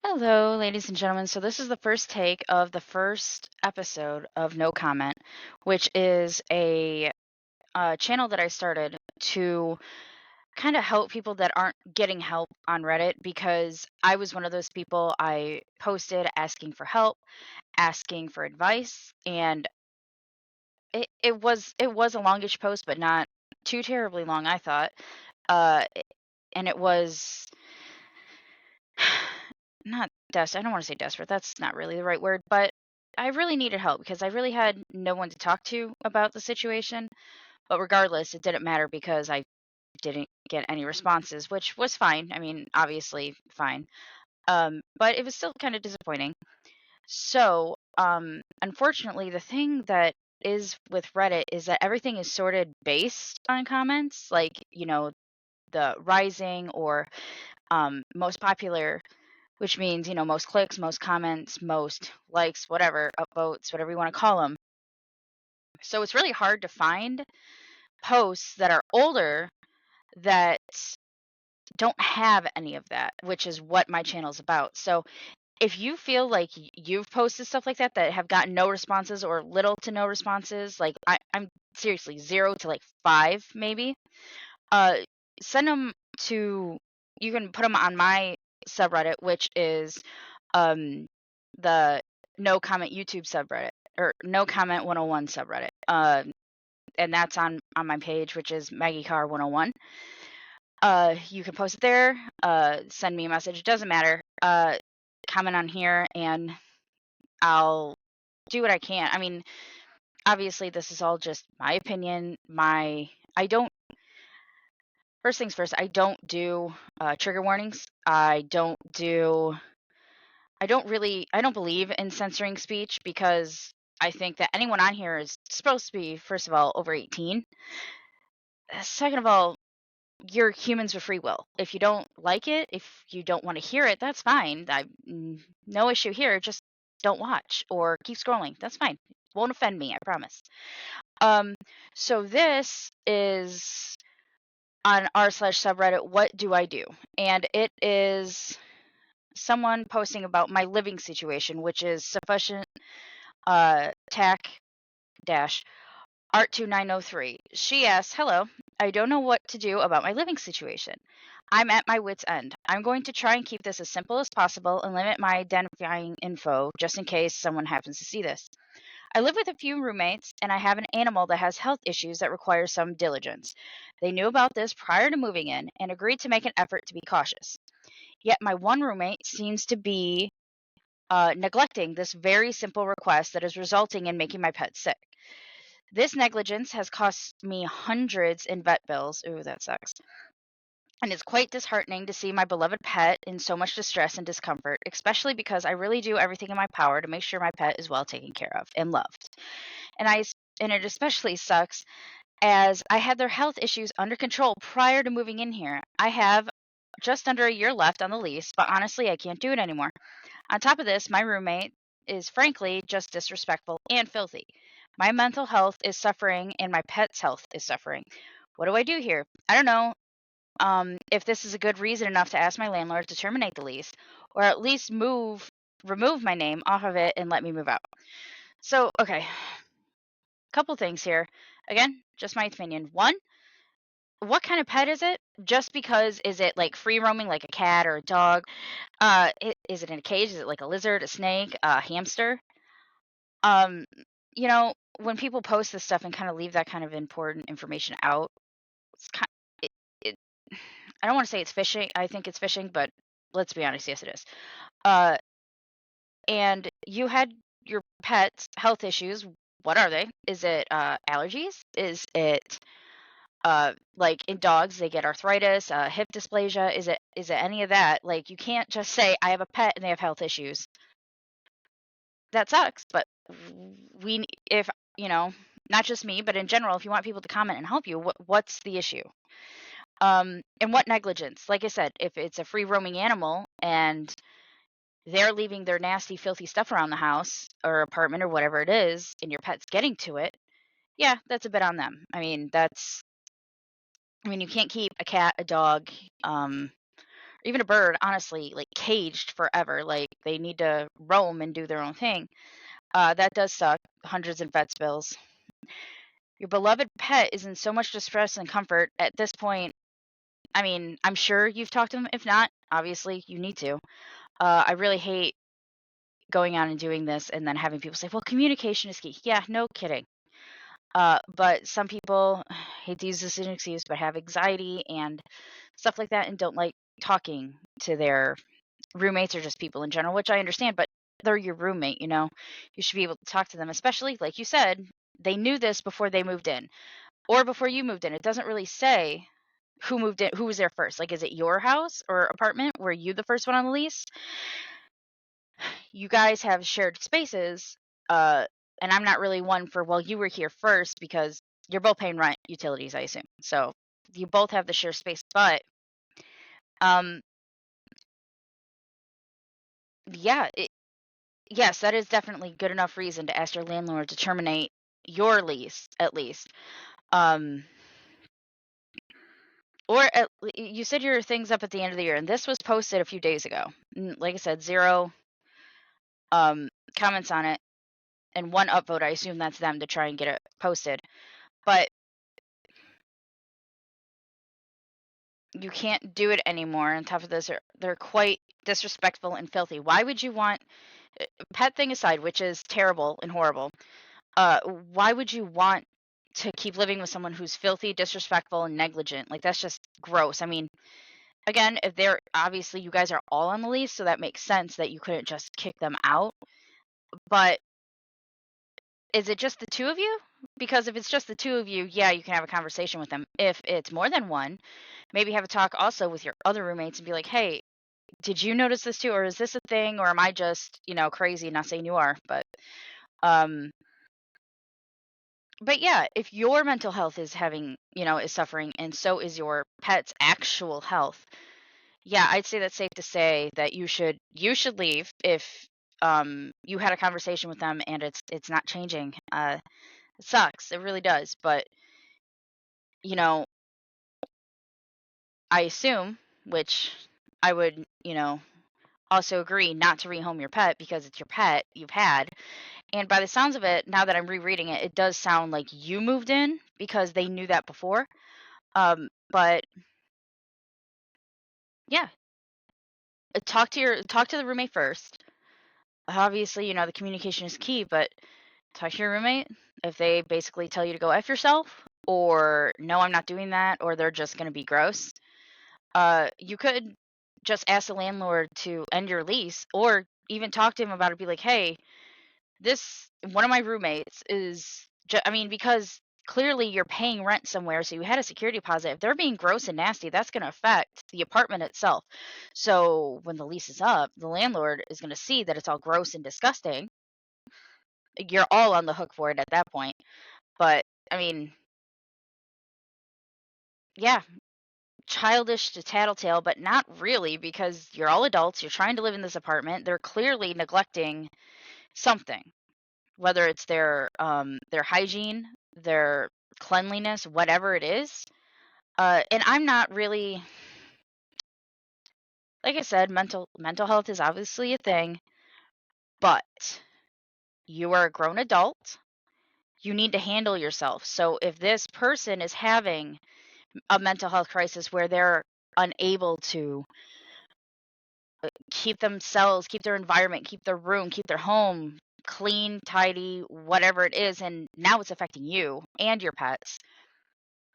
Hello, ladies and gentlemen. So, this is the first take of the first episode of No Comment, which is a channel that I started to kind of help people that aren't getting help on Reddit because I was one of those people. I posted asking for help, asking for advice, and it was a longish post, but not too terribly long, I thought. Uh, and it was not I don't want to say desperate. That's not really the right word, but I really needed help because I really had no one to talk to about the situation. But regardless, it didn't matter because I didn't get any responses, which was fine. I mean, obviously fine. But it was still kind of disappointing. So, unfortunately, the thing that is with Reddit is that everything is sorted based on comments, like, the rising or most popular, which means, most clicks, most comments, most likes, whatever, upvotes, whatever you want to call them. So it's really hard to find posts that are older that don't have any of that, which is what my channel's about. So if you feel like you've posted stuff like that that have gotten no responses or little to no responses, like I'm seriously 0 to like 5 maybe, uh, send them to, you can put them on my subreddit, which is the no comment YouTube subreddit or no comment 101 subreddit. And that's on my page, which is Maggie Carr 101. You can post it there, send me a message, it doesn't matter. Comment on here and I'll do what I can. I mean, obviously this is all just my opinion. I don't First things first, I don't do trigger warnings. I don't believe in censoring speech because I think that anyone on here is supposed to be, first of all, over 18. Second of all, you're humans with free will. If you don't like it, if you don't want to hear it, that's fine. No issue here. Just don't watch or keep scrolling. That's fine. Won't offend me, I promise. Um, so this is on r/subreddit, what do I do? And it is someone posting about my living situation, which is sufficient tac dash art2903. She asks, hello, I don't know what to do about my living situation. I'm at my wit's end. I'm going to try and keep this as simple as possible and limit my identifying info just in case someone happens to see this. I live with a few roommates, and I have an animal that has health issues that require some diligence. They knew about this prior to moving in and agreed to make an effort to be cautious. Yet my one roommate seems to be neglecting this very simple request that is resulting in making my pet sick. This negligence has cost me hundreds in vet bills. Ooh, that sucks. And it's quite disheartening to see my beloved pet in so much distress and discomfort, especially because I really do everything in my power to make sure my pet is well taken care of and loved. And and it especially sucks as I had their health issues under control prior to moving in here. I have just under a year left on the lease, but honestly, I can't do it anymore. On top of this, my roommate is frankly just disrespectful and filthy. My mental health is suffering and my pet's health is suffering. What do I do here? I don't know if this is a good reason enough to ask my landlord to terminate the lease or at least remove my name off of it and let me move out. So, okay, couple things here. Again, just my opinion. One, what kind of pet is it? Just because is it like free roaming like a cat or a dog? Is it in a cage? Is it like a lizard, a snake, a hamster? Um, you know, when people post this stuff and kind of leave that kind of important information out, it's kind it, it I don't want to say it's phishing. I think it's phishing, but let's be honest, yes it is. Uh, and you had your pet's health issues. What are they? Is it allergies? Is it like in dogs they get arthritis, hip dysplasia? Is it any of that? Like you can't just say I have a pet and they have health issues. That sucks, but if not just me, but in general, if you want people to comment and help you, what's the issue? And what negligence? Like I said, if it's a free roaming animal and they're leaving their nasty, filthy stuff around the house or apartment or whatever it is, and your pet's getting to it, yeah, that's a bit on them. I mean, you can't keep a cat, a dog, even a bird, honestly, like caged forever, like they need to roam and do their own thing. That does suck. Hundreds in vet bills. Your beloved pet is in so much distress and comfort at this point. I mean, I'm sure you've talked to them. If not, obviously you need to. I really hate going on and doing this and then having people say, well, communication is key. Yeah, no kidding. But some people hate to use this as an excuse, but have anxiety and stuff like that and don't like talking to their roommates or just people in general, which I understand, but they're your roommate, you know. You should be able to talk to them, especially like you said, they knew this before they moved in or before you moved in. It doesn't really say who moved in, who was there first. Like, is it your house or apartment? Were you the first one on the lease? You guys have shared spaces, uh, and I'm not really one for, well, you were here first because you're both paying rent, utilities, I assume. So you both have the shared space, but um, yeah, yes, that is definitely good enough reason to ask your landlord to terminate your lease, at least. Um, or you said your thing's up at the end of the year, and this was posted a few days ago. Like I said, zero comments on it, and one upvote. I assume that's them to try and get it posted. But you can't do it anymore. On top of this, they're quite disrespectful and filthy. Why would you want, pet thing aside, which is terrible and horrible, why would you want to keep living with someone who's filthy, disrespectful, and negligent? Like, that's just gross. I mean, again, if they're obviously you guys are all on the lease, so that makes sense that you couldn't just kick them out. But is it just the two of you? Because if it's just the two of you, yeah, you can have a conversation with them. If it's more than one, maybe have a talk also with your other roommates and be like, hey, did you notice this too? Or is this a thing? Or am I just, crazy? Not saying you are, um, but yeah, if your mental health is is suffering and so is your pet's actual health, yeah, I'd say that's safe to say that you should leave if you had a conversation with them and it's not changing. It sucks. It really does. But, you know, I assume, which I would, also agree not to rehome your pet because it's your pet you've had. And by the sounds of it, now that I'm rereading it, it does sound like you moved in because they knew that before. But yeah, talk to the roommate first. Obviously, the communication is key, but talk to your roommate. If they basically tell you to go F yourself, or no, I'm not doing that, or they're just gonna be gross, you could just ask the landlord to end your lease, or even talk to him about it. Be like, hey, this one of my roommates is I mean, because clearly you're paying rent somewhere, so you had a security deposit. If they're being gross and nasty, that's going to affect the apartment itself. So when the lease is up, the landlord is going to see that it's all gross and disgusting. You're all on the hook for it at that point. But I mean, yeah, childish to tattletale, but not really, because you're all adults. You're trying to live in this apartment. They're clearly neglecting something, whether it's their hygiene, their cleanliness, whatever it is. And I'm not really, like I said, mental health is obviously a thing, but you are a grown adult. You need to handle yourself. So if this person is having a mental health crisis where they're unable to keep themselves, keep their environment, keep their room, keep their home clean, tidy, whatever it is, and now it's affecting you and your pets.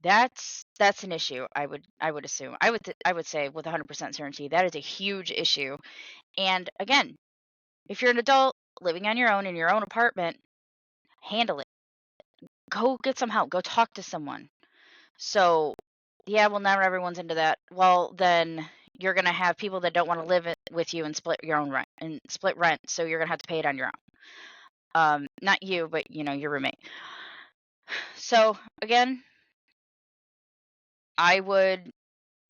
That's an issue. I would assume. I would say with 100% certainty that is a huge issue. And again, if you're an adult living on your own in your own apartment, handle it. Go get some help. Go talk to someone. So, yeah, well, not everyone's into that. Well, then you're gonna have people that don't want to live with you and split your own rent and split rent. So you're gonna have to pay it on your own. Not you, but your roommate. So again, I would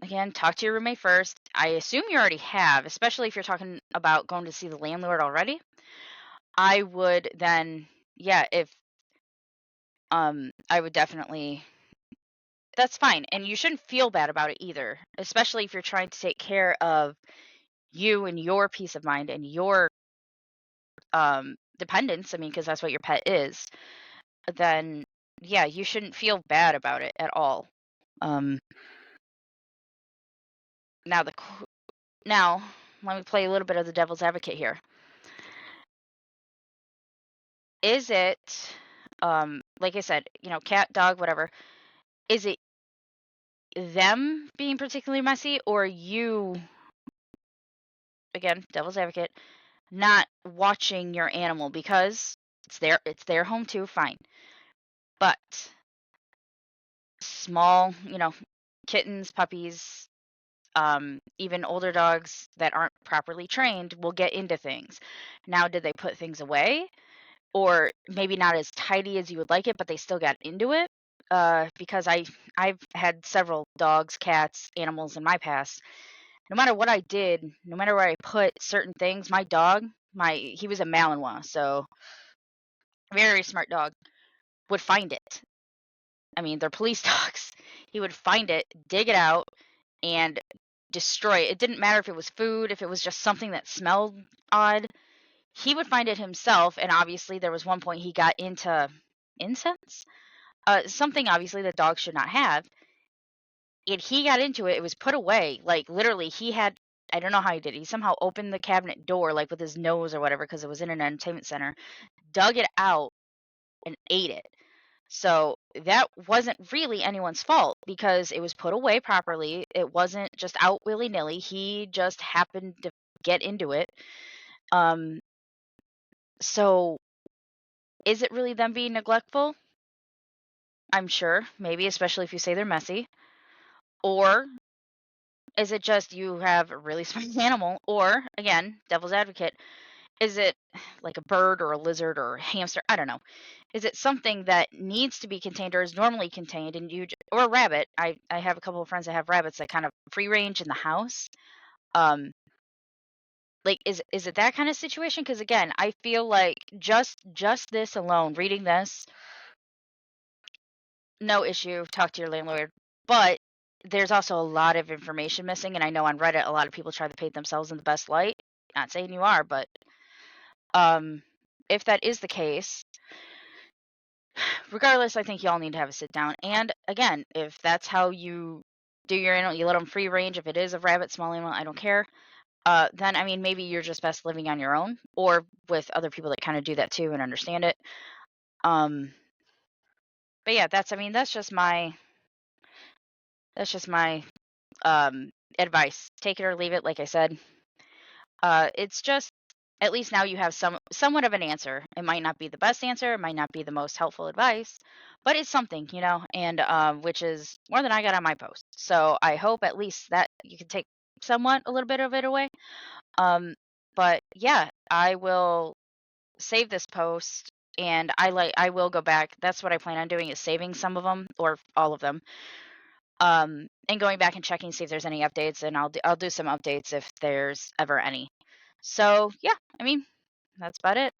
again talk to your roommate first. I assume you already have, especially if you're talking about going to see the landlord already. I would then, yeah, if I would definitely that's fine, and you shouldn't feel bad about it either, especially if you're trying to take care of you and your peace of mind and your dependence. I mean, because that's what your pet is. Then yeah, you shouldn't feel bad about it at all. Um, now now let me play a little bit of the devil's advocate here. Is it like I said, cat, dog, whatever, is it them being particularly messy or you, again, devil's advocate, not watching your animal because it's their home too, fine. But small, kittens, puppies, even older dogs that aren't properly trained will get into things. Now, did they put things away? Or maybe not as tidy as you would like it, but they still got into it? Because I've had several dogs, cats, animals in my past. No matter what I did, no matter where I put certain things, my dog, he was a Malinois, so very smart dog, would find it. I mean, they're police dogs. He would find it, dig it out, and destroy it. It didn't matter if it was food, if it was just something that smelled odd. He would find it himself, and obviously there was one point he got into incense, something obviously that dogs should not have. And he got into it. It was put away. Like literally, he had. I don't know how he did it. He somehow opened the cabinet door like with his nose or whatever because it was in an entertainment center, dug it out and ate it. So that wasn't really anyone's fault because it was put away properly. It wasn't just out willy-nilly. He just happened to get into it. Um, so is it really them being neglectful? I'm sure, maybe, especially if you say they're messy. Or is it just you have a really smart animal? Or, again, devil's advocate, is it like a bird or a lizard or a hamster? I don't know. Is it something that needs to be contained or is normally contained and or a rabbit? I have a couple of friends that have rabbits that kind of free range in the house. Um, like is it that kind of situation? Because again, I feel like just this alone, reading this, no issue, talk to your landlord. But there's also a lot of information missing, and I know on Reddit a lot of people try to paint themselves in the best light. Not saying you are, but um, if that is the case, regardless, I think y'all need to have a sit down. And again, if that's how you do your animal, you let them free range. If it is a rabbit, small animal, I don't care. Then I mean, maybe you're just best living on your own, or with other people that kind of do that too and understand it. Um, but yeah, that's just my advice. Take it or leave it. Like I said, it's just at least now you have somewhat of an answer. It might not be the best answer, it might not be the most helpful advice, but it's something, and which is more than I got on my post. So I hope at least that you can take somewhat a little bit of it away. Um, but yeah, I will save this post and I will go back. That's what I plan on doing is saving some of them or all of them. And going back and checking see if there's any updates and I'll do some updates if there's ever any. So, yeah, I mean, that's about it.